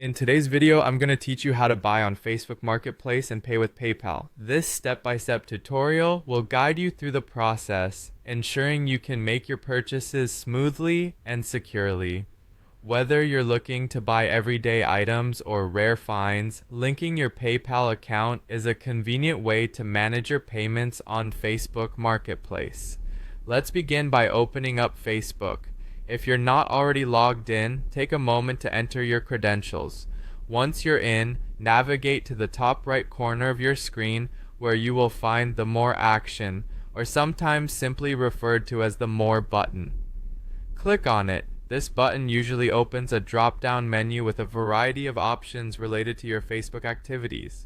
In today's video, I'm going to teach you how to buy on Facebook Marketplace and pay with PayPal. This step-by-step tutorial will guide you through the process, ensuring you can make your purchases smoothly and securely. Whether you're looking to buy everyday items or rare finds, linking your PayPal account is a convenient way to manage your payments on Facebook Marketplace. Let's begin by opening up Facebook. If you're not already logged in, take a moment to enter your credentials. Once you're in, navigate to the top right corner of your screen where you will find the More Action, or sometimes simply referred to as the More button. Click on it. This button usually opens a drop-down menu with a variety of options related to your Facebook activities.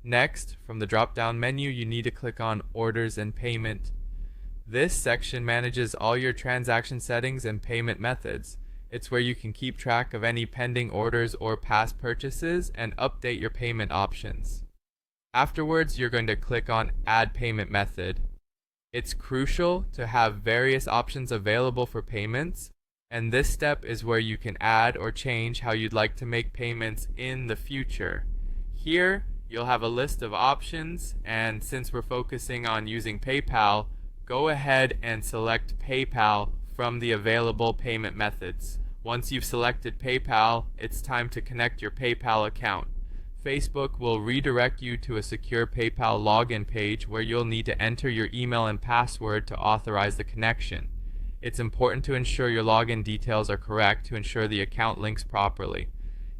Next, from the drop-down menu, you need to click on Orders and Payment. This section manages all your transaction settings and payment methods. It's where you can keep track of any pending orders or past purchases and update your payment options. Afterwards, you're going to click on Add Payment Method. It's crucial to have various options available for payments, and this step is where you can add or change how you'd like to make payments in the future. Here, you'll have a list of options, and since we're focusing on using PayPal, go ahead and select PayPal from the available payment methods. Once you've selected PayPal, it's time to connect your PayPal account. Facebook will redirect you to a secure PayPal login page where you'll need to enter your email and password to authorize the connection. It's important to ensure your login details are correct to ensure the account links properly.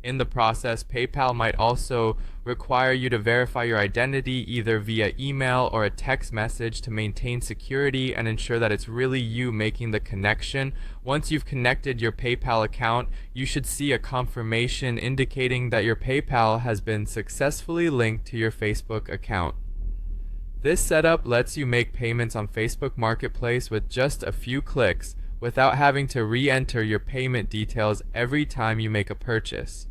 In the process, PayPal might also require you to verify your identity either via email or a text message to maintain security and ensure that it's really you making the connection. Once you've connected your PayPal account, you should see a confirmation indicating that your PayPal has been successfully linked to your Facebook account. This setup lets you make payments on Facebook Marketplace with just a few clicks without having to re-enter your payment details every time you make a purchase.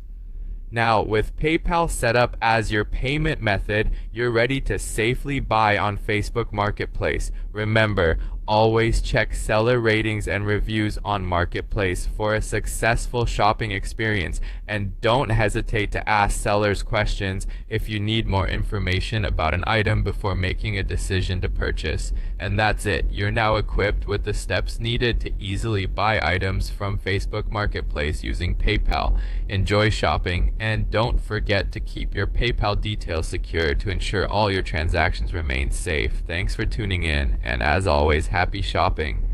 Now, with PayPal set up as your payment method, you're ready to safely buy on Facebook Marketplace. Remember, always check seller ratings and reviews on Marketplace for a successful shopping experience, and don't hesitate to ask sellers questions if you need more information about an item before making a decision to purchase. And that's it. You're now equipped with the steps needed to easily buy items from Facebook Marketplace using PayPal. Enjoy shopping, and don't forget to keep your PayPal details secure to ensure all your transactions remain safe. Thanks for tuning in, and as always, happy shopping.